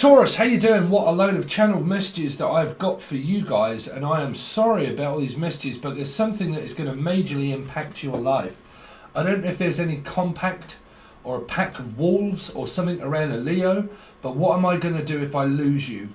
Taurus, how you doing? What a load of channeled messages that I've got for you guys, and I am sorry about all these messages, but there's something that is going to majorly impact your life. I don't know if there's any compact or a pack of wolves or something around a Leo, but what am I going to do if I lose you?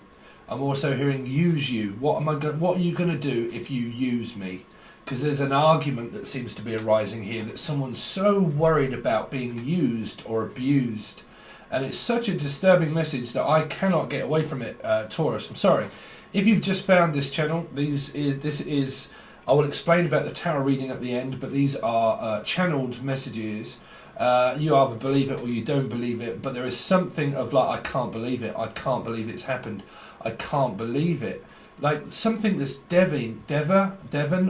I'm also hearing use you. What are you going to do if you use me? Because there's an argument that seems to be arising here that someone's so worried about being used or abused. And it's such a disturbing message that I cannot get away from it, Taurus. I'm sorry. If you've just found this channel, this is I will explain about the tarot reading at the end, but these are channeled messages. You either believe it or you don't believe it, but there is something of like, I can't believe it. I can't believe it's happened. I can't believe it. Like something that's Devon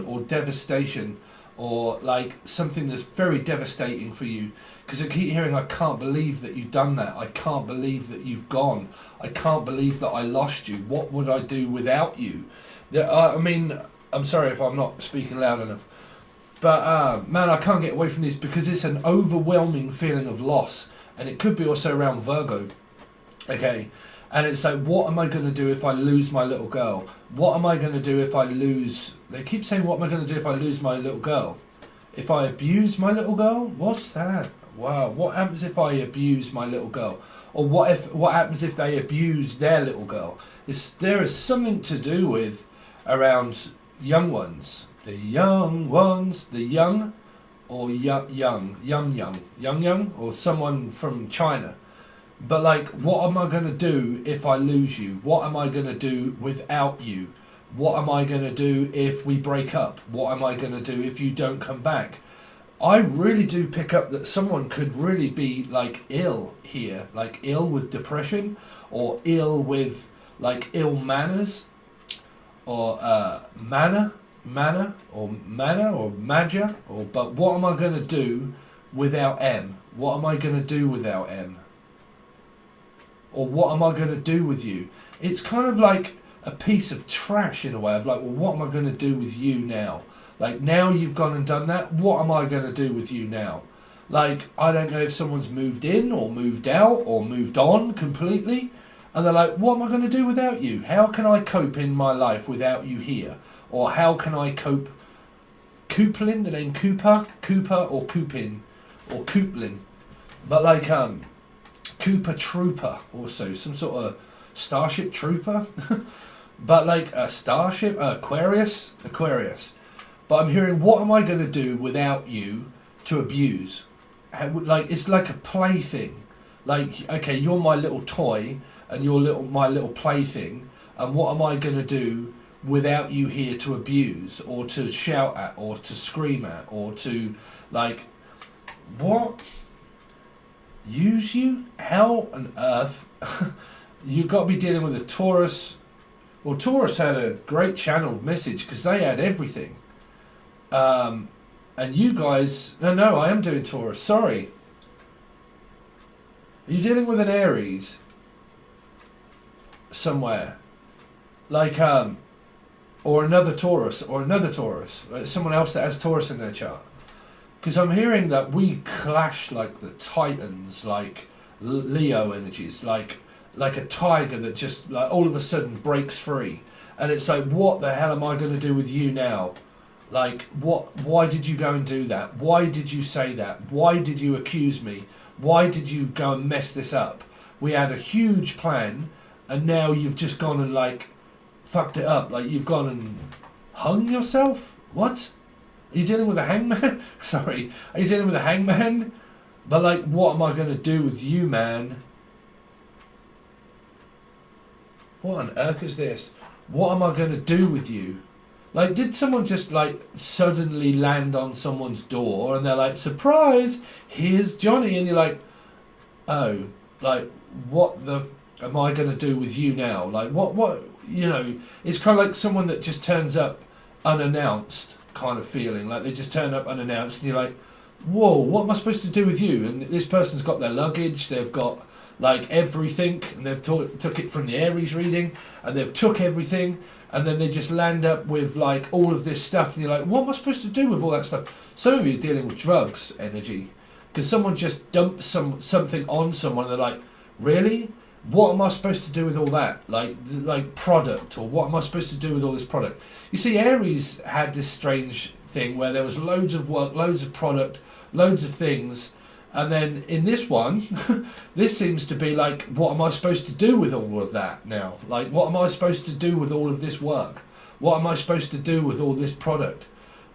or devastation, or like something that's very devastating for you. Because I keep hearing, I can't believe that you've done that. I can't believe that you've gone. I can't believe that I lost you. What would I do without you? I mean, I'm sorry if I'm not speaking loud enough. But man, I can't get away from this because it's an overwhelming feeling of loss. And it could be also around Virgo. Okay. And it's like, what am I going to do if I lose my little girl? What am I going to do if I lose... They keep saying, what am I going to do if I lose my little girl? If I abuse my little girl? What's that? Wow, what happens if I abuse my little girl? Or what happens if they abuse their little girl? There is something to do with around young ones. The young ones, the young, or young, or someone from China. But like, what am I going to do if I lose you? What am I going to do without you? What am I going to do if we break up? What am I going to do if you don't come back? I really do pick up that someone could really be like ill here, like ill with depression, or ill with like ill manners, or manner, or magia, or but what am I going to do without M? What am I going to do without M? Or what am I going to do with you? It's kind of like a piece of trash in a way of like, well, what am I going to do with you now? Like, now you've gone and done that, what am I going to do with you now? Like, I don't know if someone's moved in or moved out or moved on completely. And they're like, what am I going to do without you? How can I cope in my life without you here? Or how can I cope? Cooplin, the name Cooper or Coopin or Cooplin. But like, Cooper Trooper also, some sort of Starship Trooper. But like a Starship, Aquarius. But I'm hearing, what am I going to do without you to abuse? Like, it's like a plaything. Like, okay, you're my little toy and you're my little plaything. And what am I going to do without you here to abuse or to shout at or to scream at or to, like, what? Use you? How on earth? You've got to be dealing with a Taurus. Well, Taurus had a great channeled message because they had everything. And you guys... No, I am doing Taurus. Sorry. Are you dealing with an Aries? Somewhere. Like, or another Taurus. Like someone else that has Taurus in their chart. Because I'm hearing that we clash like the Titans, like Leo energies, like a tiger that just like all of a sudden breaks free. And it's like, what the hell am I going to do with you now? Like, why did you go and do that? Why did you say that? Why did you accuse me? Why did you go and mess this up? We had a huge plan, and now you've just gone and, like, fucked it up. Like, you've gone and hung yourself? What? Are you dealing with a hangman? Sorry. Are you dealing with a hangman? But, like, what am I going to do with you, man? What on earth is this? What am I going to do with you? Like, did someone just, like, suddenly land on someone's door and they're like, surprise, here's Johnny. And you're like, oh, like, what the am I going to do with you now? Like, what, you know, it's kind of like someone that just turns up unannounced kind of feeling. Like, they just turn up unannounced and you're like, whoa, what am I supposed to do with you? And this person's got their luggage, they've got, like, everything, and they've took it from the Aries reading, and they've took everything, and then they just land up with like all of this stuff and you're like, what am I supposed to do with all that stuff? Some of you are dealing with drugs energy because someone just dumped something on someone and they're like, really? What am I supposed to do with all that? Like product, or what am I supposed to do with all this product? You see, Aries had this strange thing where there was loads of work, loads of product, loads of things, and then in this one, this seems to be like, what am I supposed to do with all of that now? Like, what am I supposed to do with all of this work? What am I supposed to do with all this product?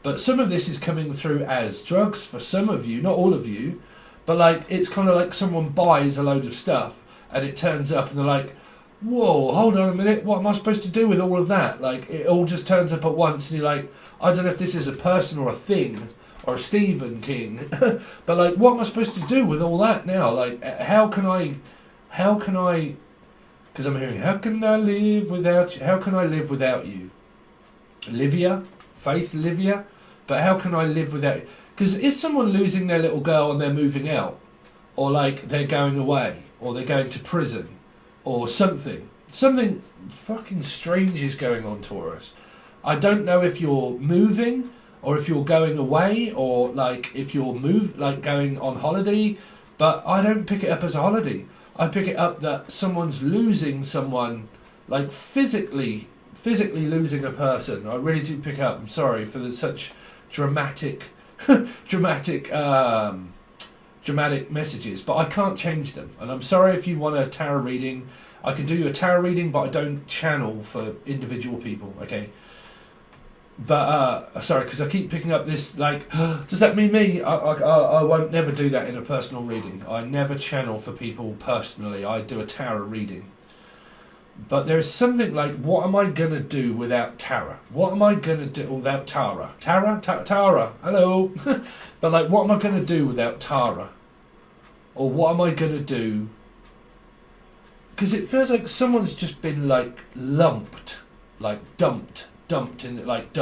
But some of this is coming through as drugs for some of you, not all of you, but like, it's kind of like someone buys a load of stuff and it turns up and they're like, whoa, hold on a minute, what am I supposed to do with all of that? Like, it all just turns up at once and you're like, I don't know if this is a person or a thing or a Stephen King, but like, what am I supposed to do with all that now? Like, how can I, because I'm hearing, how can I live without you? How can I live without you? Livia? Faith Livia? But how can I live without you? Because is someone losing their little girl and they're moving out? Or like, they're going away? Or they're going to prison? Or something? Something fucking strange is going on, Taurus. I don't know if you're moving, or if you're going away, or like if you're going on holiday, but I don't pick it up as a holiday. I pick it up that someone's losing someone, like physically losing a person. I really do pick up. I'm sorry for such dramatic messages, but I can't change them. And I'm sorry if you want a tarot reading. I can do you a tarot reading, but I don't channel for individual people, okay? But, sorry, because I keep picking up this, like, does that mean me? I won't never do that in a personal reading. I never channel for people personally. I do a tarot reading. But there is something like, what am I going to do without Tara? What am I going to do without Tara? Tara, hello. But like, what am I going to do without Tara? Or what am I going to do? Because it feels like someone's just been like lumped, like dumped. And they're like,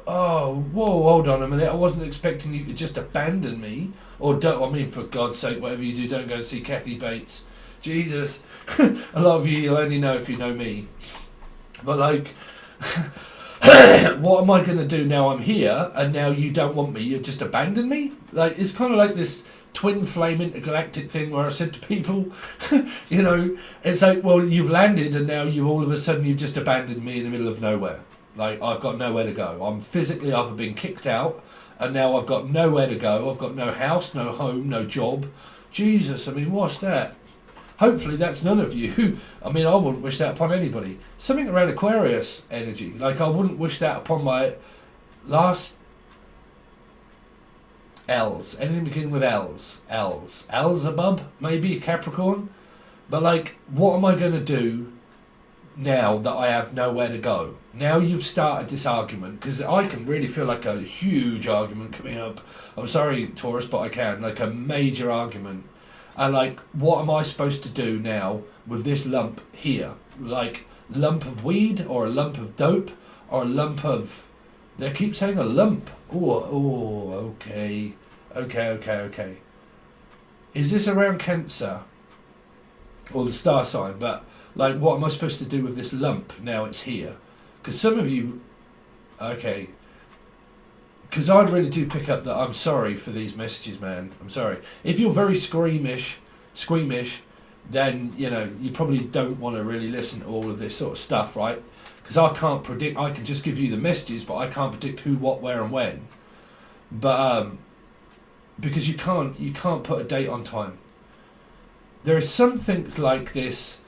oh, whoa, hold on a minute, I wasn't expecting you to just abandon me. Or don't, I mean, for God's sake, whatever you do, don't go and see Kathy Bates. Jesus. A lot of you'll only know if you know me. But like, what am I going to do now I'm here and now you don't want me, you've just abandoned me? Like, it's kind of like this twin flame intergalactic thing where I said to people, you know, it's like, well, you've landed and now you've all of a sudden you've just abandoned me in the middle of nowhere. Like, I've got nowhere to go. I'm physically either been kicked out and now I've got nowhere to go. I've got no house, no home, no job. Jesus, I mean, what's that? Hopefully that's none of you. I mean, I wouldn't wish that upon anybody. Something around Aquarius energy. Like, I wouldn't wish that upon my last L's. Anything beginning with L's. Alzabub, maybe, Capricorn. But like, what am I going to do now that I have nowhere to go? Now you've started this argument, because I can really feel like a huge argument coming up. I'm sorry, Taurus, but I can. Like a major argument. And like, what am I supposed to do now with this lump here? Like, lump of weed, or a lump of dope, or a lump of... They keep saying a lump. Oh, okay. Okay. Is this around Cancer? Or the star sign? But, like, what am I supposed to do with this lump now it's here? Because some of you... Okay. Because I really do pick up that I'm sorry for these messages, man. I'm sorry. If you're very squeamish, then, you know, you probably don't want to really listen to all of this sort of stuff, right? Because I can't predict. I can just give you the messages, but I can't predict who, what, where, and when. But because you can't put a date on time. There is something like this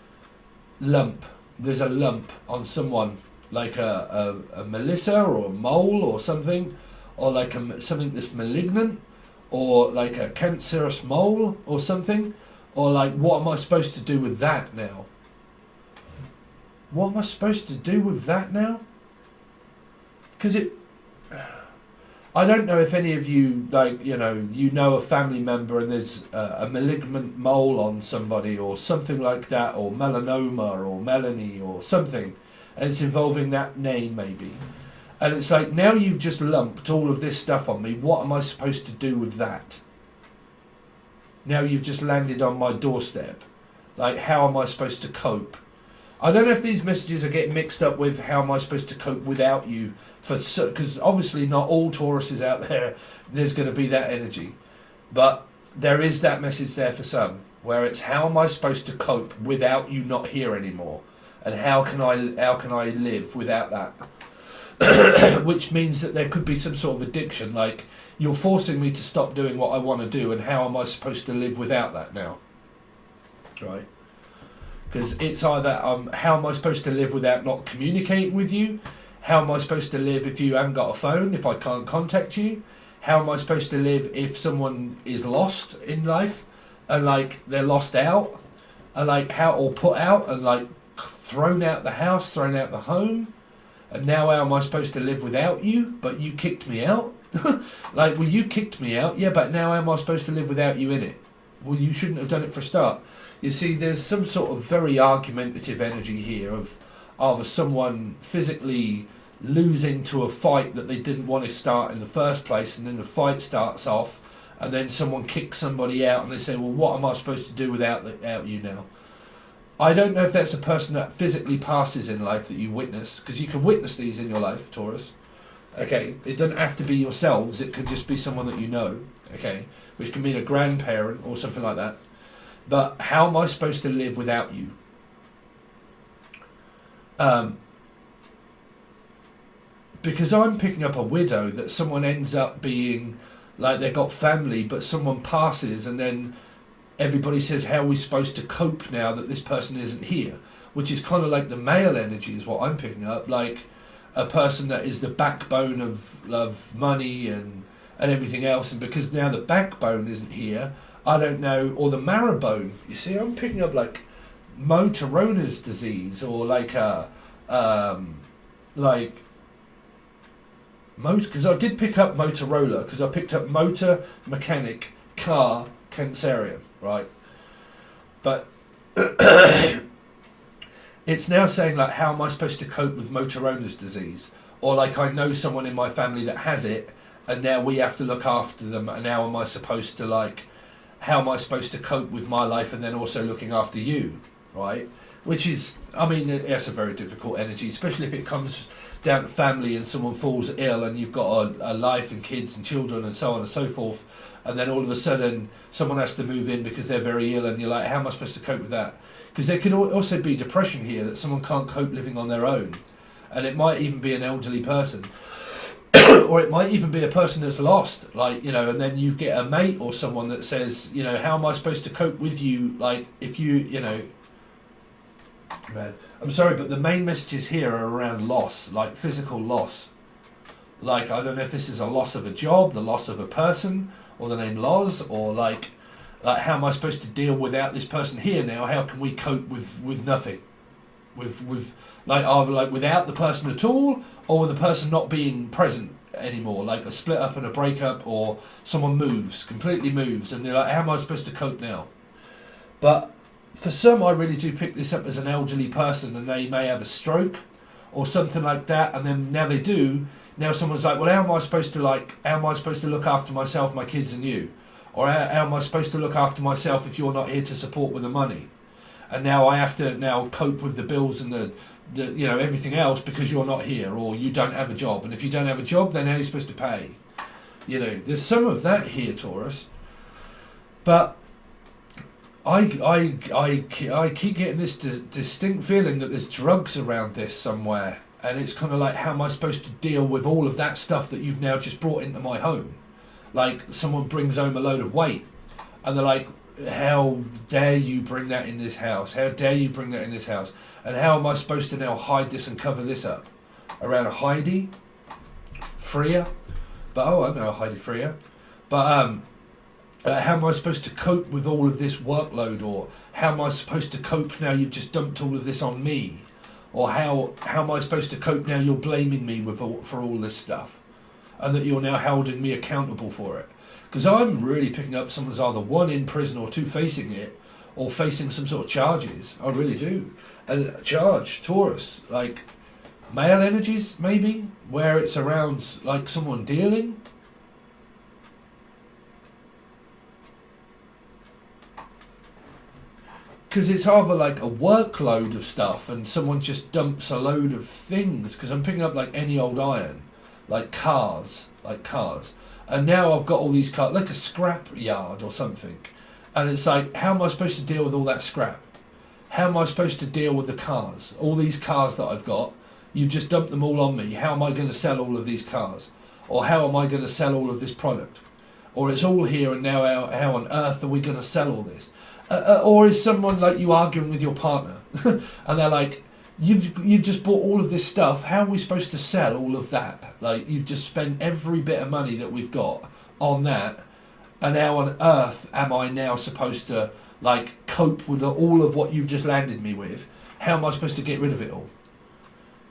lump. There's a lump on someone, like a Melissa or a mole or something, or like something that's malignant, or like a cancerous mole or something, or like, what am I supposed to do with that now? What am I supposed to do with that now? Because I don't know if any of you, like, you know a family member and there's a malignant mole on somebody or something like that, or melanoma or Melanie or something, and it's involving that name maybe. And it's like, now you've just lumped all of this stuff on me, what am I supposed to do with that? Now you've just landed on my doorstep. Like, how am I supposed to cope? I don't know if these messages are getting mixed up with how am I supposed to cope without you, because obviously not all Tauruses out there, there's going to be that energy. But there is that message there for some. where it's how am I supposed to cope without you not here anymore, and how can I live without that? Which means that there could be some sort of addiction, like you're forcing me to stop doing what I want to do, and how am I supposed to live without that now? Right? Because it's either how am I supposed to live without not communicating with you? How am I supposed to live if you haven't got a phone, if I can't contact you? How am I supposed to live if someone is lost in life and like they're lost out and like how or put out and like thrown out the house, thrown out the home? And now how am I supposed to live without you? But you kicked me out? Like, well, you kicked me out, yeah, but now how am I supposed to live without you in it? Well, you shouldn't have done it for a start. You see, there's some sort of very argumentative energy here of either someone physically losing to a fight that they didn't want to start in the first place, and then the fight starts off, and then someone kicks somebody out, and they say, well, what am I supposed to do without you now? I don't know if that's a person that physically passes in life that you witness, because you can witness these in your life, Taurus. Okay, it doesn't have to be yourselves, it could just be someone that you know, okay, which can mean a grandparent or something like that. But how am I supposed to live without you? Because I'm picking up a widow that someone ends up being, like they've got family, but someone passes and then everybody says, how are we supposed to cope now that this person isn't here? Which is kind of like the male energy is what I'm picking up, like a person that is the backbone of money and everything else, and because now the backbone isn't here, I don't know, or the marrow bone. You see, I'm picking up like Motorola's disease, or like because I did pick up Motorola, because I picked up motor, mechanic, car, Cancerian, right? But it's now saying like, how am I supposed to cope with Motorola's disease? Or like, I know someone in my family that has it, and now we have to look after them, and how am I supposed to like, how am I supposed to cope with my life and then also looking after you, right? Which is, I mean, it's a very difficult energy, especially if it comes down to family and someone falls ill and you've got a life and kids and children and so on and so forth, and then all of a sudden someone has to move in because they're very ill, and you're like, how am I supposed to cope with that? Because there can also be depression here, that someone can't cope living on their own, and it might even be an elderly person. Or it might even be a person that's lost, like, you know, and then you get a mate or someone that says, you know, how am I supposed to cope with you, like, if you know, man, I'm sorry, but the main messages here are around loss, like physical loss. Like, I don't know if this is a loss of a job, the loss of a person, or the name Loz, or like how am I supposed to deal without this person here now? How can we cope with nothing? With like, either like without the person at all, or with the person not being present anymore, like a split up and a breakup, or someone completely moves, and they're like, how am I supposed to cope now? But for some, I really do pick this up as an elderly person, and they may have a stroke or something like that, and then now they do. Now someone's like, well, how am I supposed to look after myself, my kids, and you? Or how am I supposed to look after myself if you're not here to support with the money? And now I have to now cope with the bills and the you know, everything else because you're not here, or you don't have a job. And if you don't have a job, then how are you supposed to pay? You know, there's some of that here, Taurus. But I keep getting this distinct feeling that there's drugs around this somewhere. And it's kind of like, how am I supposed to deal with all of that stuff that you've now just brought into my home? Like, someone brings home a load of weight, and they're like, how dare you bring that in this house? How dare you bring that in this house? And how am I supposed to now hide this and cover this up? Around a Heidi? Freya? But, oh, I know a Heidi Freya. But, how am I supposed to cope with all of this workload? Or how am I supposed to cope now you've just dumped all of this on me? Or how am I supposed to cope now you're blaming me for all this stuff? And that you're now holding me accountable for it? Because I'm really picking up someone's either one in prison or two facing it, or facing some sort of charges. I really do. And charge, Taurus, like male energies maybe, where it's around like someone dealing. Because it's either like a workload of stuff and someone just dumps a load of things, because I'm picking up like any old iron, like cars. And now I've got all these cars, like a scrap yard or something. And it's like, how am I supposed to deal with all that scrap? How am I supposed to deal with the cars? All these cars that I've got, you've just dumped them all on me. How am I going to sell all of these cars? Or how am I going to sell all of this product? Or it's all here and now, how on earth are we going to sell all this? Or is someone like you arguing with your partner and they're like, you've just bought all of this stuff, how are we supposed to sell all of that? Like, you've just spent every bit of money that we've got on that, and how on earth am I now supposed to like cope with all of what you've just landed me with? How am I supposed to get rid of it all?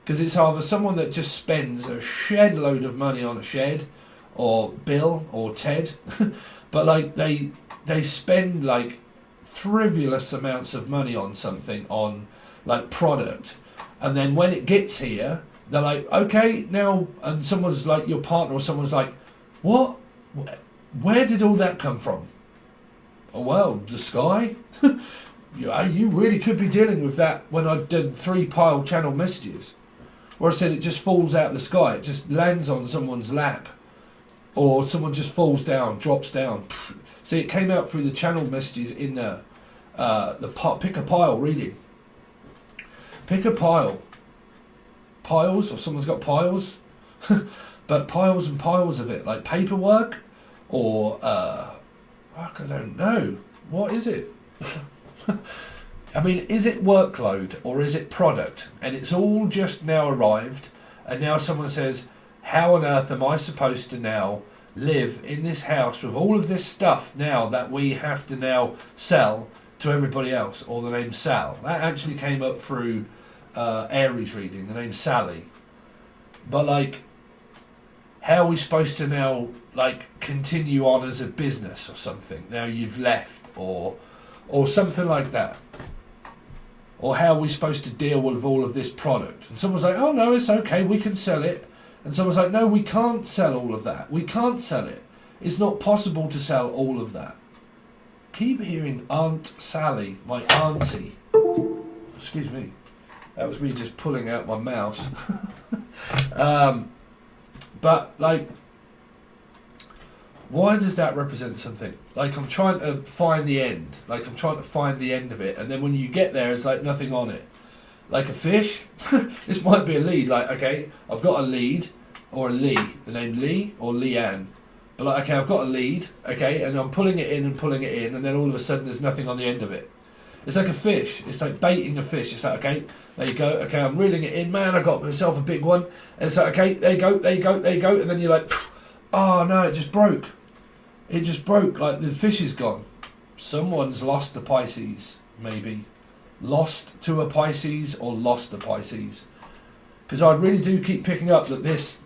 Because it's either someone that just spends a shed load of money on a shed, or Bill, or Ted, but like they spend like frivolous amounts of money on something, on like product, and then when it gets here, they're like, okay, now, and someone's like, your partner or someone's like, what? Where did all that come from? Oh, well, the sky. You really could be dealing with that when I did 3 pile channel messages, where I said it just falls out of the sky, it just lands on someone's lap, or someone just falls down, drops down. See, it came out through the channel messages in the pick a pile reading. Pick a pile. Piles, or someone's got piles, but piles and piles of it, like paperwork, or I don't know. What is it? I mean, is it workload or is it product? And it's all just now arrived, and now someone says, how on earth am I supposed to now live in this house with all of this stuff now that we have to now sell to everybody else? Or the name Sal. That actually came up through Aries reading, the name Sally. But like, how are we supposed to now like continue on as a business or something? Now you've left, or something like that. Or how are we supposed to deal with all of this product? And someone's like, oh no, it's okay, we can sell it. And someone's like, no, we can't sell all of that. We can't sell it. It's not possible to sell all of that. Keep hearing Aunt Sally, my auntie. Excuse me. That was me just pulling out my mouse. But, like, why does that represent something? Like, I'm trying to find the end. Like, I'm trying to find the end of it. And then when you get there, it's like nothing on it. Like a fish. This might be a lead. Like, okay, I've got a lead, or a Lee. The name Lee or Leanne. But, like, okay, I've got a lead, okay, and I'm pulling it in, and then all of a sudden there's nothing on the end of it. It's like a fish. It's like baiting a fish. It's like, okay, there you go. Okay, I'm reeling it in. Man, I got myself a big one. And it's like, okay, there you go. And then you're like, oh, no, it just broke. It just broke. Like, the fish is gone. Someone's lost the Pisces, maybe. Lost to a Pisces or lost a Pisces. Because I really do keep picking up that this...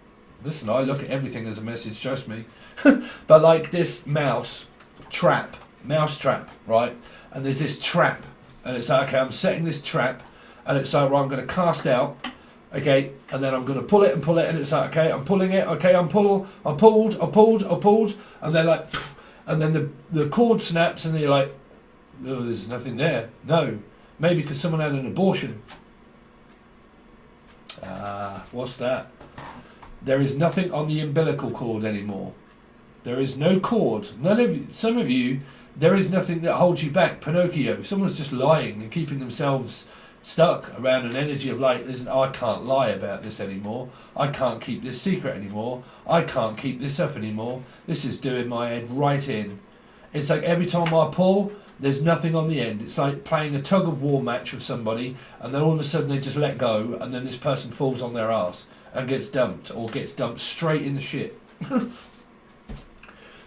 Listen, I look at everything as a message, trust me. But like this mouse trap, right? And there's this trap, and it's like, okay, I'm setting this trap, and it's like, well, I'm going to cast out, okay, and then I'm going to pull it, and it's like, okay, I'm pulling it, okay, I've pulled, and then like, and then the cord snaps, and then you're like, oh, there's nothing there. No, maybe because someone had an abortion. What's that? There is nothing on the umbilical cord anymore. There is no cord. Some of you, there is nothing that holds you back. Pinocchio. Someone's just lying and keeping themselves stuck around an energy of like, listen, I can't lie about this anymore. I can't keep this secret anymore. I can't keep this up anymore. This is doing my head right in. It's like every time I pull, there's nothing on the end. It's like playing a tug of war match with somebody, and then all of a sudden they just let go, and then this person falls on their ass and gets dumped, or gets dumped straight in the shit.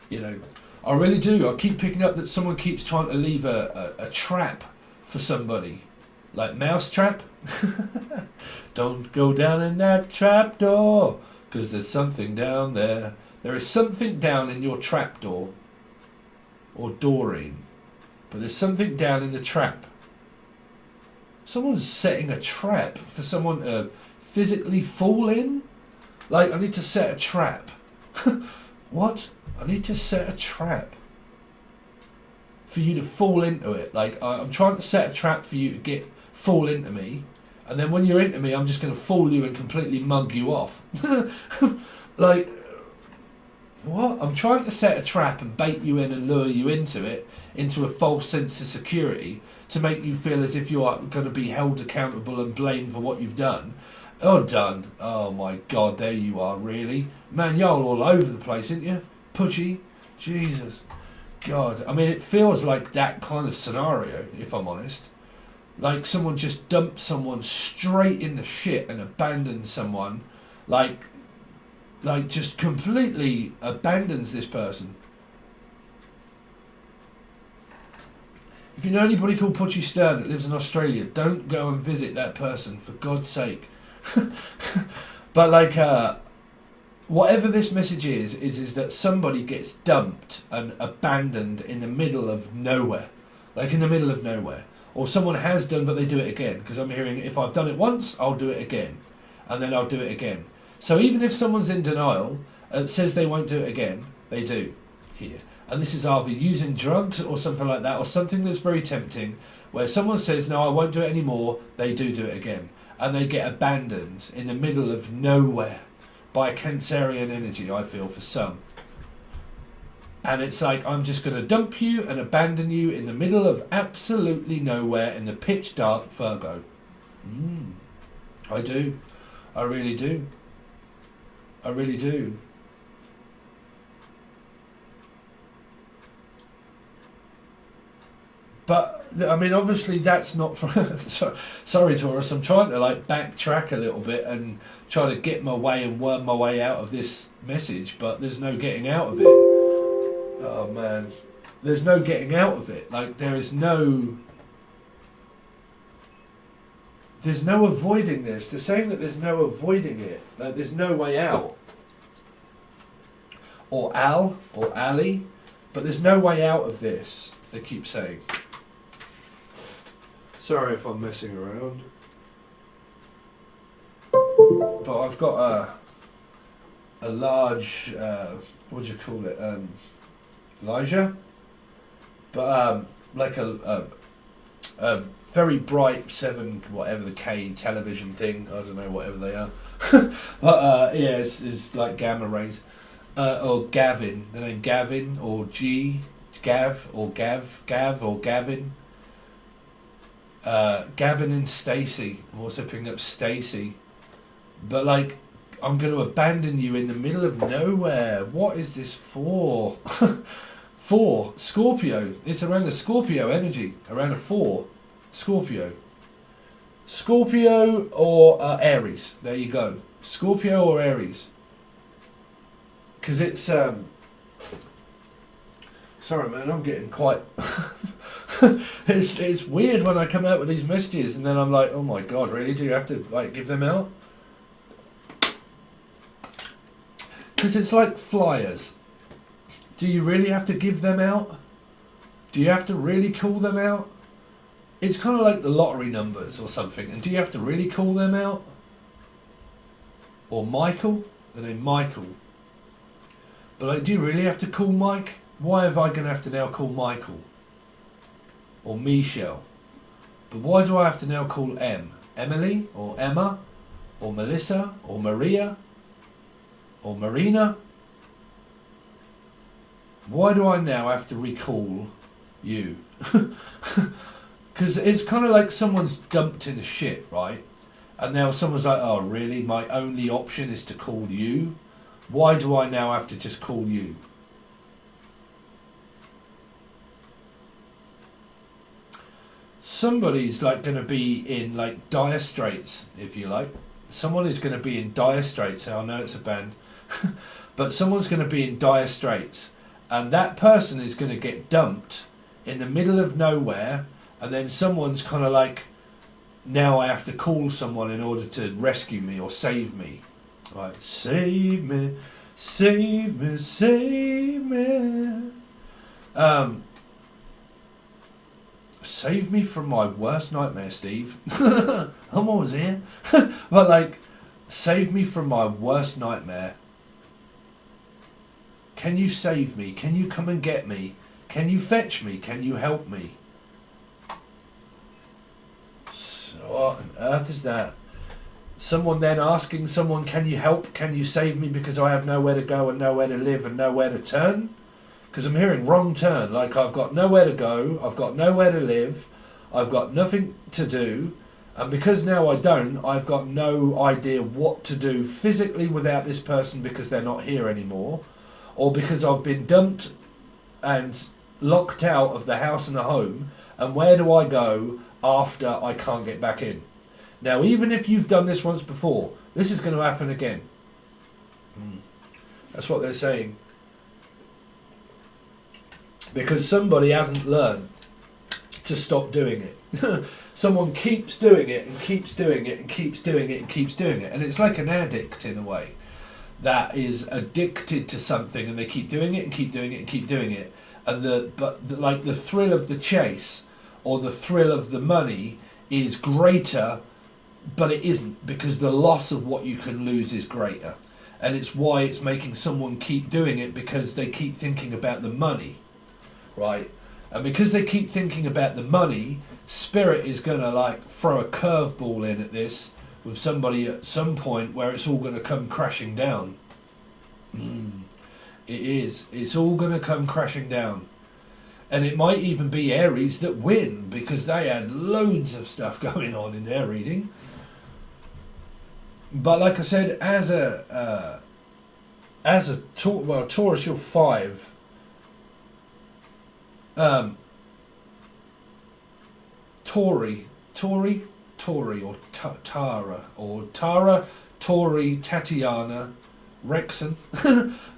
You know, I really do. I keep picking up that someone keeps trying to leave a trap for somebody. Like mouse trap. Don't go down in that trap door, because there's something down there. There is something down in your trap door. Or Doreen. But there's something down in the trap. Someone's setting a trap for someone to physically fall in? Like, I need to set a trap. What? I need to set a trap for you to fall into it. Like, I'm trying to set a trap for you to fall into me, and then when you're into me, I'm just going to fool you and completely mug you off. Like, What? I'm trying to set a trap and bait you in and lure you into it, into a false sense of security, to make you feel as if you are going to be held accountable and blamed for what you've done. Oh, done. Oh my God, there you are, really? Man, you're all over the place, ain't you? Pudgy. Jesus. God. I mean, it feels like that kind of scenario, if I'm honest. Like someone just dumped someone straight in the shit and abandoned someone. Like just completely abandons this person. If you know anybody called Pudgy Stern that lives in Australia, don't go and visit that person, for God's sake. But like, whatever this message is that somebody gets dumped and abandoned in the middle of nowhere. Like in the middle of nowhere. Or someone has done but they do it again. Because I'm hearing, if I've done it once, I'll do it again. And then I'll do it again. So even if someone's in denial and says they won't do it again, they do here. And this is either using drugs or something like that, or something that's very tempting, where someone says, no, I won't do it anymore, they do it again. And they get abandoned in the middle of nowhere by a Cancerian energy, I feel, for some. And it's like, I'm just going to dump you and abandon you in the middle of absolutely nowhere in the pitch dark Virgo. I do. I really do. I really do. But, I mean, obviously that's not for... Sorry, Taurus, I'm trying to, like, backtrack a little bit and try to get my way and worm my way out of this message, but there's no getting out of it. Oh, man. There's no getting out of it. Like, there's no avoiding this. They're saying that there's no avoiding it. Like, there's no way out. Or Al, or Ali. But there's no way out of this, they keep saying. Sorry if I'm messing around. But I've got a large, what do you call it? Elijah? But like a very bright 7, whatever the K television thing, I don't know, whatever they are. But yeah, it's like gamma rays. Or Gavin, the name Gavin, or Gav, or Gavin. Gavin and Stacey. I'm also picking up Stacey. But like, I'm going to abandon you in the middle of nowhere. What is this for? 4, Scorpio. It's around the Scorpio energy. Around a 4, Scorpio. Scorpio or Aries. There you go. Scorpio or Aries. Because it's... Sorry, man, I'm getting quite... it's weird when I come out with these messages and then I'm like, oh my God, really? Do you have to like give them out? Because it's like flyers. Do you really have to give them out? Do you have to really call them out? It's kind of like the lottery numbers or something. And do you have to really call them out? Or Michael? The name Michael. But like, do you really have to call Mike? Why am I going to have to now call Michael? Or Michelle? But why do I have to now call M? Emily? Or Emma? Or Melissa? Or Maria? Or Marina? Why do I now have to recall you? Because it's kind of like someone's dumped in a shit, right? And now someone's like, oh really? My only option is to call you? Why do I now have to just call you? Somebody's like going to be in like dire straits, if you like. Someone is going to be in dire straits. I know it's a band. But someone's going to be in dire straits. And that person is going to get dumped in the middle of nowhere. And then someone's kind of like, now I have to call someone in order to rescue me or save me. Right, save me, save me, save me. Save me from my worst nightmare, Steve. I'm always here. But like, save me from my worst nightmare. Can you save me? Can you come and get me? Can you fetch me? Can you help me? So what on earth is that? Someone then asking someone, can you help? Can you save me because I have nowhere to go and nowhere to live and nowhere to turn? Because I'm hearing wrong turn, like I've got nowhere to go, I've got nowhere to live, I've got nothing to do, and because now I don't, I've got no idea what to do physically without this person because they're not here anymore, or because I've been dumped and locked out of the house and the home, and where do I go after I can't get back in? Now, even if you've done this once before, this is going to happen again. That's what they're saying. Because somebody hasn't learned to stop doing it. Someone keeps doing it and keeps doing it and keeps doing it and keeps doing it. And it's like an addict in a way that is addicted to something, and they keep doing it and keep doing it and keep doing it. And like the thrill of the chase or the thrill of the money is greater, but it isn't, because the loss of what you can lose is greater. And it's why it's making someone keep doing it, because they keep thinking about the money, right? And because they keep thinking about the money, Spirit is going to like throw a curveball in at this with somebody at some point where it's all going to come crashing down. It is. It's all going to come crashing down. And it might even be Aries that win, because they had loads of stuff going on in their reading. But like I said, as a Taurus, you're 5. Tori, or Tara, or Tara, Tori, Tatiana, Rexon,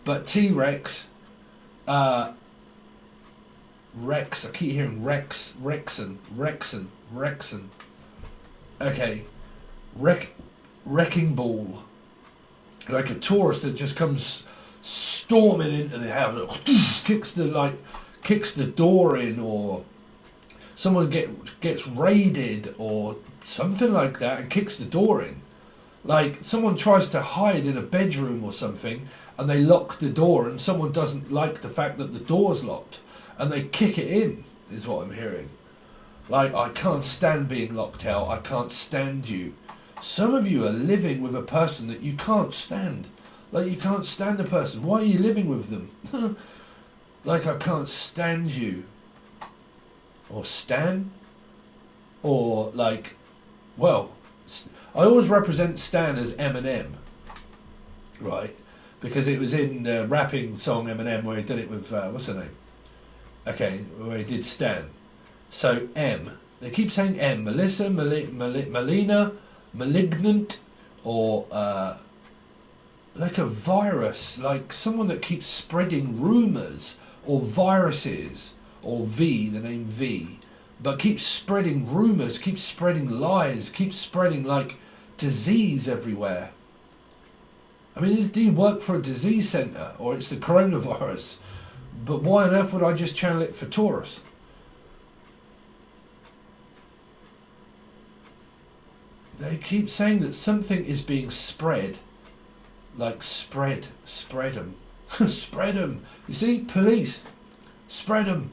but T-Rex, Rex, I keep hearing Rexon. Okay, Wrecking Ball, like a Taurus that just comes storming into the house, kicks the door in, or someone gets raided or something like that and kicks the door in. Like someone tries to hide in a bedroom or something and they lock the door, and someone doesn't like the fact that the door's locked and they kick it in, is what I'm hearing. Like, I can't stand being locked out, I can't stand you. Some of you are living with a person that you can't stand. Like, you can't stand a person. Why are you living with them? Like, I can't stand you. Or Stan. Or, like, well, I always represent Stan as Eminem. Right? Because it was in the rapping song Eminem where he did it with, what's her name? Okay, where he did Stan. So, M. They keep saying M. Melissa, Melina, Malignant, or like a virus, like someone that keeps spreading rumours, or viruses, or V, the name V, but keeps spreading rumours, keeps spreading lies, keeps spreading like disease everywhere. I mean, do you work for a disease centre, or it's the coronavirus? But why on earth would I just channel it for Taurus? They keep saying that something is being spread. Like spread them. Spread them. You see, police, spread them.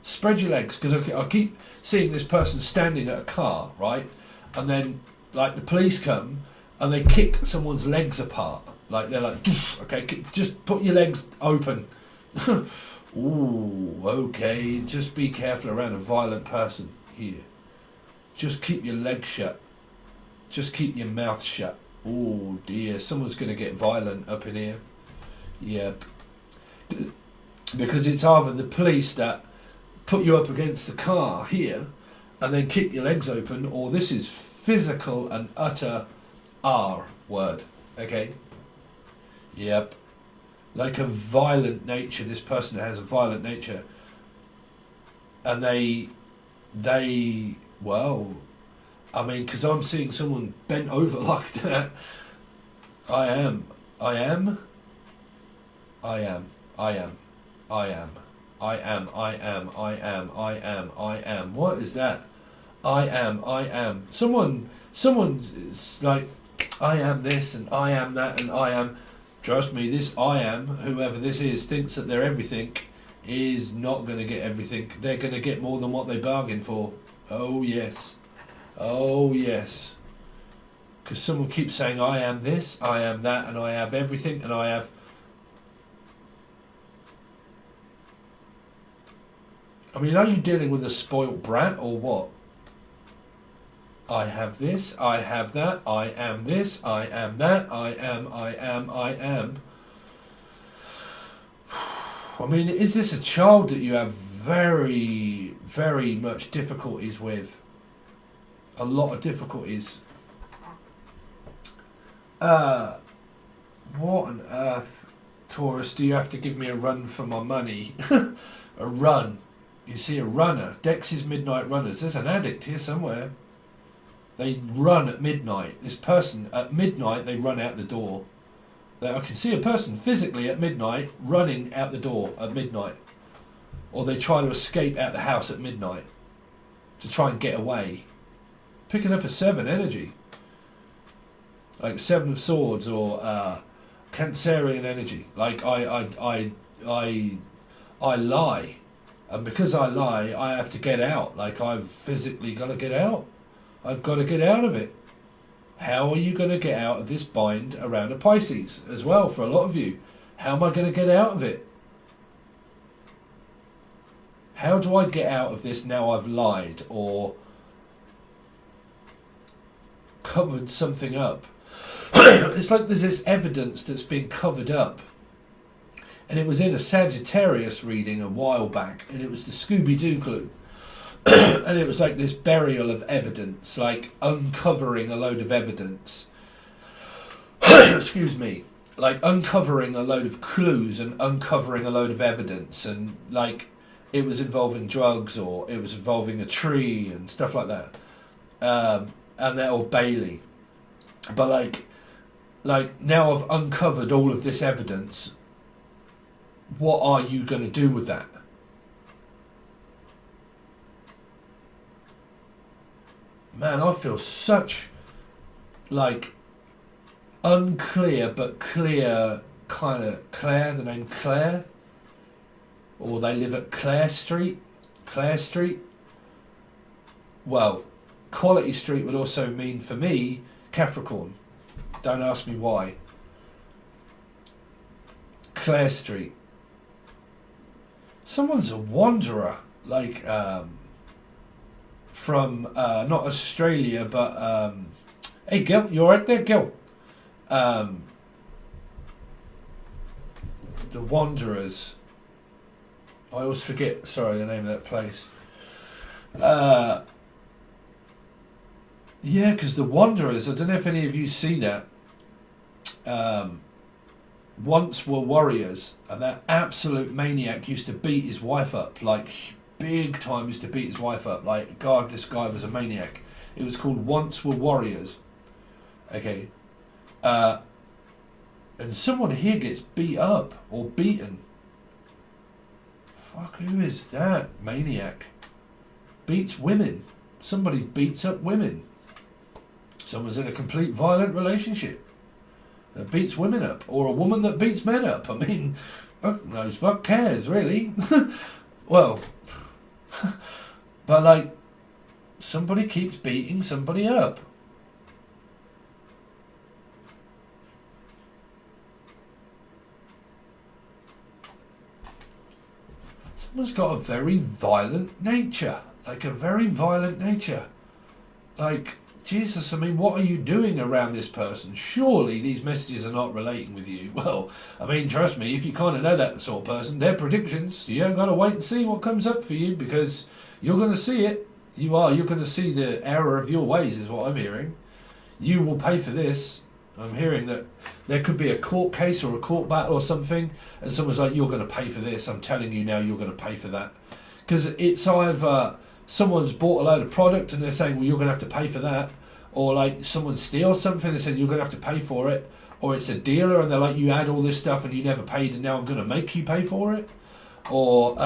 Spread your legs. Because I keep seeing this person standing at a car, right? And then, like, the police come and they kick someone's legs apart. Like, they're like, okay, just put your legs open. Ooh, okay, just be careful around a violent person here. Just keep your legs shut. Just keep your mouth shut. Oh dear, someone's going to get violent up in here. Yep. Because it's either the police that put you up against the car here and then kick your legs open, or this is physical and utter R word. Okay? Yep. Like a violent nature, this person has a violent nature. And they well, I mean, because I'm seeing someone bent over like that. I am. What is that? I am. Someone's like, I am this and I am that and I am. Trust me, this I am, whoever this is, thinks that they're everything, is not going to get everything. They're going to get more than what they bargained for. Oh yes. Oh yes. Because someone keeps saying, I am this, I am that, and I have everything, and I have... I mean, are you dealing with a spoilt brat, or what? I have this, I have that, I am this, I am that, I am. I mean, is this a child that you have very, very much difficulties with? A lot of difficulties. What on earth, Taurus, do you have to give me a run for my money? A run. You see a runner. Dex's Midnight Runners. There's an addict here somewhere. They run at midnight. This person, at midnight, they run out the door. I can see a person physically at midnight running out the door at midnight. Or they try to escape out the house at midnight to try and get away. Picking up a 7 energy. Like 7 of Swords or Cancerian energy. Like I lie. And because I lie, I have to get out. Like I've physically got to get out. I've got to get out of it. How are you going to get out of this bind around a Pisces as well for a lot of you? How am I going to get out of it? How do I get out of this now I've lied or covered something up? It's like there's this evidence that's been covered up. And it was in a Sagittarius reading a while back, and it was the Scooby-Doo clue. And it was like this burial of evidence, like uncovering a load of evidence. Excuse me. Like uncovering a load of clues and uncovering a load of evidence. And like it was involving drugs or it was involving a tree and stuff like that. And that, or Bailey. But like now I've uncovered all of this evidence. What are you going to do with that? Man, I feel such like unclear but clear kind of Claire, the name Claire. Or they live at Clare Street. Clare Street. Well, Quality Street would also mean for me Capricorn. Don't ask me why. Clare Street. Someone's a wanderer, like from not Australia, but hey, Gil, you alright there, Gil? The Wanderers. I always forget. Sorry, the name of that place. Yeah, because the Wanderers. I don't know if any of you see that. Once were warriors, and that absolute maniac used to beat his wife up, like big time used to beat his wife up, like God, this guy was a maniac. It was called Once Were Warriors. Okay. And someone here gets beat up or beaten. Fuck, who is that maniac? Beats women. Somebody beats up women. Someone's in a complete violent relationship that beats women up, or a woman that beats men up. I mean, fuck knows, fuck cares, really. Well, but like, somebody keeps beating somebody up. Someone's got a very violent nature, like a very violent nature. Like, Jesus, I mean, what are you doing around this person? Surely these messages are not relating with you. Well, I mean, trust me, if you kind of know that sort of person, they're predictions. You ain't got to wait and see what comes up for you, because you're going to see it. You're going to see the error of your ways, is what I'm hearing. You will pay for this. I'm hearing that there could be a court case or a court battle or something, and someone's like, you're going to pay for this. I'm telling you now, you're going to pay for that. Because it's either someone's bought a load of product and they're saying, well, you're going to have to pay for that. Or like someone steals something and they said, you're going to have to pay for it. Or it's a dealer and they're like, you had all this stuff and you never paid and now I'm going to make you pay for it. Or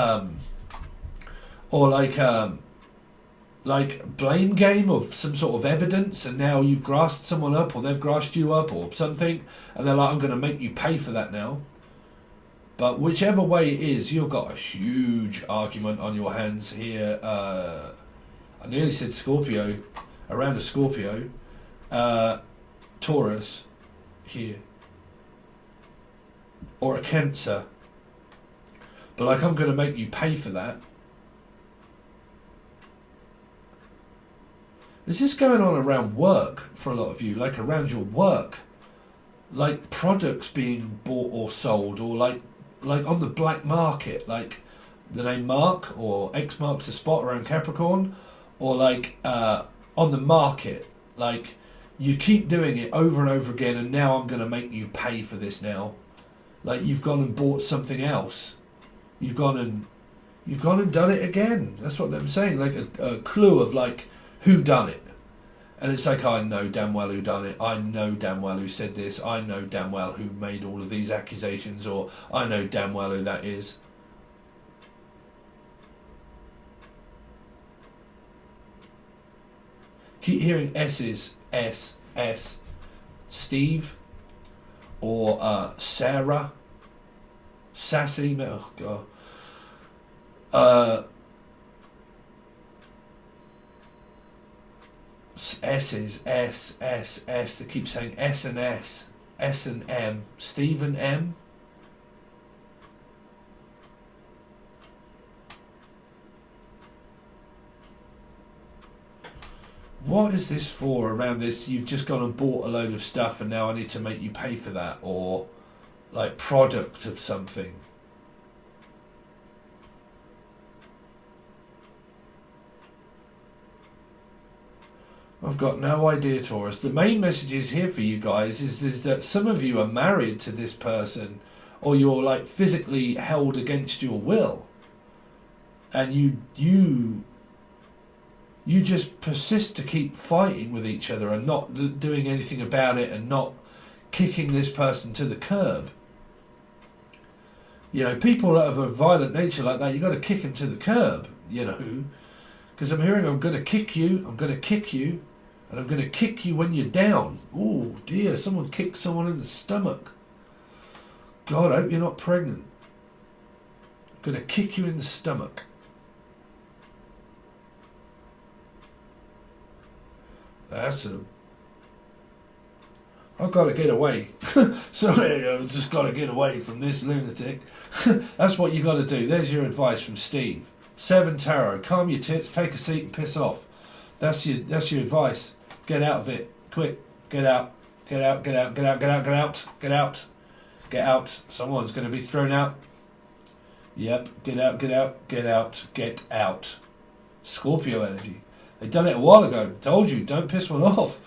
like blame game of some sort of evidence, and now you've grasped someone up or they've grasped you up or something, and they're like, I'm going to make you pay for that now. But whichever way it is, you've got a huge argument on your hands here. I nearly said Scorpio, around a Scorpio. Taurus here, or a Cancer, but like I'm going to make you pay for that. Is this going on around work for a lot of you? Like around your work? Like products being bought or sold, or like on the black market, like the name Mark or X marks the spot around Capricorn, or like on the market, like you keep doing it over and over again, and now I'm going to make you pay for this now. Like you've gone and bought something else. You've gone and done it again. That's what I'm saying. Like a clue of like who done it. And it's like, I know damn well who done it. I know damn well who said this. I know damn well who made all of these accusations, or I know damn well who that is. Keep hearing S's, S, S. Steve, or Sarah, Sassy, oh God. S's, S, S, S. They keep saying S and S, S and M. Stephen M. What is this for around this? You've just gone and bought a load of stuff and now I need to make you pay for that, or like product of something. I've got no idea, Taurus. The main message is here for you guys is that some of you are married to this person, or you're like physically held against your will, and you just persist to keep fighting with each other and not doing anything about it and not kicking this person to the curb. You know, people that have a violent nature like that, you got to kick them to the curb, you know. Because I'm hearing, I'm going to kick you, I'm going to kick you, and I'm going to kick you when you're down. Oh dear, someone kicked someone in the stomach. God, I hope you're not pregnant. I'm going to kick you in the stomach. That's a... I've got to get away. Sorry, I've just got to get away from this lunatic. That's what you got to do. There's your advice from Steve. 7 Tarot. Calm your tits, take a seat and piss off. That's your advice. Get out of it. Quick. Get out. Get out, get out, get out, get out, get out, get out. Get out. Someone's going to be thrown out. Yep. Get out, get out, get out, get out. Scorpio energy. They done it a while ago. Told you, don't piss one off.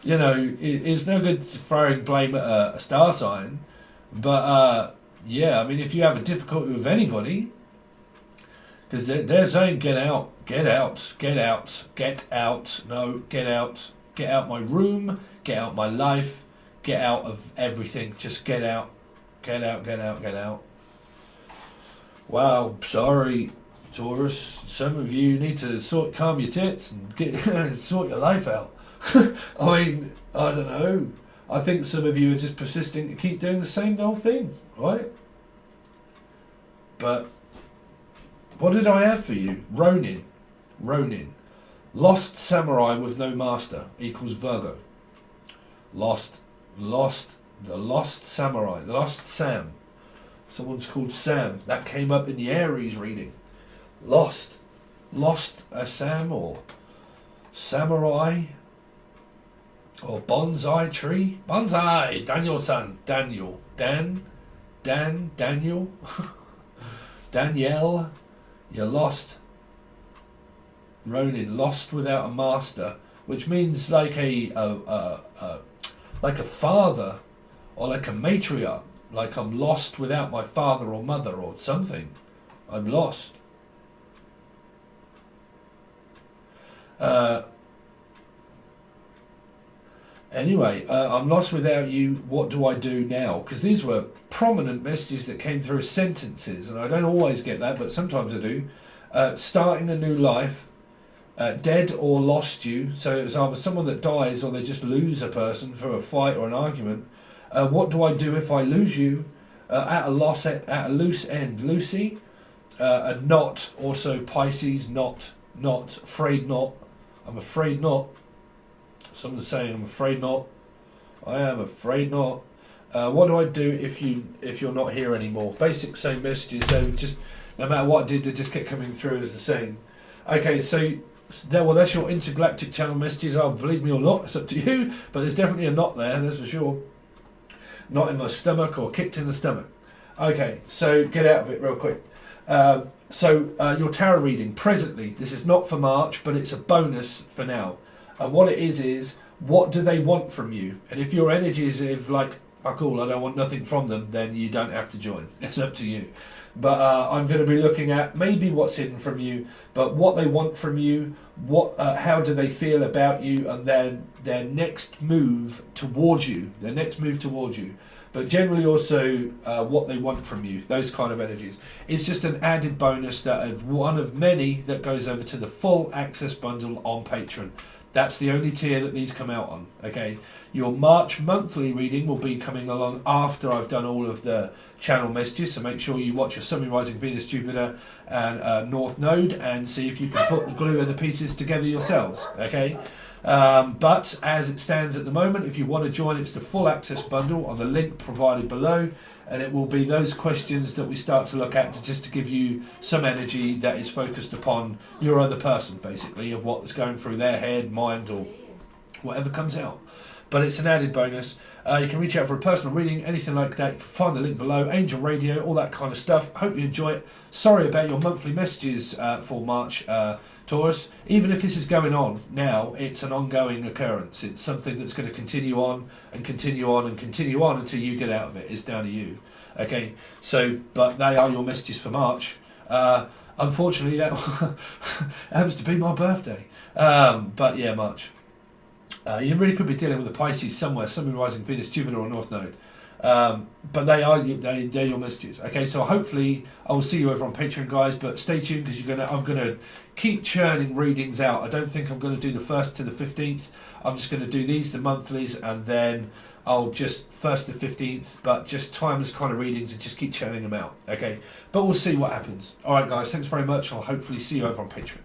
You know, it's no good throwing blame at a star sign. But, yeah, I mean, if you have a difficulty with anybody, because they're saying get out, get out, get out, get out, no, get out my room, get out my life, get out of everything, just get out, get out, get out, get out. Wow, sorry, Taurus, some of you need to calm your tits and get sort your life out. I mean, I don't know. I think some of you are just persisting to keep doing the same old thing, right? But what did I have for you? Ronin. Lost samurai with no master equals Virgo. The lost samurai. The lost Sam. Someone's called Sam. That came up in the Aries reading. Lost a Sam, or samurai, or bonsai tree. Bonsai! Daniel-san. Daniel. Daniel. Danielle. You're lost. Ronin, lost without a master, which means like a father, or like a matriarch. Like I'm lost without my father or mother or something. I'm lost. Anyway, I'm lost without you. What do I do now? Because these were prominent messages that came through as sentences, and I don't always get that, but sometimes I do. Starting a new life, dead or lost you. So it's either someone that dies or they just lose a person for a fight or an argument. What do I do if I lose you? At a loose end. Lucy, a knot. Also Pisces, not afraid not. I'm afraid not. Someone's saying, I'm afraid not. I am afraid not. What do I do if you're not here anymore? Basic same messages. They would just, no matter what I did, they just kept coming through as the same. Okay, so that's your intergalactic channel messages. Oh, believe me or not, it's up to you. But there's definitely a knot there, that's for sure. Not in my stomach or kicked in the stomach. Okay, so get out of it real quick. Your tarot reading presently. This is not for March, but it's a bonus for now. And what it is what do they want from you? And if your energy is like, fuck all, I don't want nothing from them, then you don't have to join. It's up to you. But I'm going to be looking at maybe what's hidden from you, but what they want from you, how do they feel about you, and then their next move towards you. But generally also what they want from you, those kind of energies. It's just an added bonus that of one of many that goes over to the full access bundle on Patron. That's the only tier that these come out on, okay? Your March monthly reading will be coming along after I've done all of the channel messages, so make sure you watch your Sun, Moon, Rising, Venus, Jupiter and North Node and see if you can put the glue and the pieces together yourselves, okay? But as it stands at the moment, if you want to join, it's the full access bundle on the link provided below, and it will be those questions that we start to look at just to give you some energy that is focused upon your other person, basically, of what's going through their head, mind, or whatever comes out. But it's an added bonus. You can reach out for a personal reading, anything like that. You can find the link below, Angel Radio, all that kind of stuff. Hope you enjoy it. Sorry about your monthly messages for March, Taurus. Even if this is going on now, it's an ongoing occurrence. It's something that's going to continue on and continue on and continue on until you get out of it. It's down to you. Okay, so, but they are your messages for March. Unfortunately, that happens to be my birthday. But yeah, March. You really could be dealing with a Pisces somewhere, Sun, Moon, Rising, Venus, Jupiter or North Node. But they're your messages. Okay, so hopefully I will see you over on Patreon, guys. But stay tuned because I'm gonna keep churning readings out. I don't think I'm gonna do the 1st to the 15th. I'm just gonna do these, the monthlies, and then I'll just 1st to 15th. But just timeless kind of readings and just keep churning them out. Okay, but we'll see what happens. All right, guys. Thanks very much. I'll hopefully see you over on Patreon.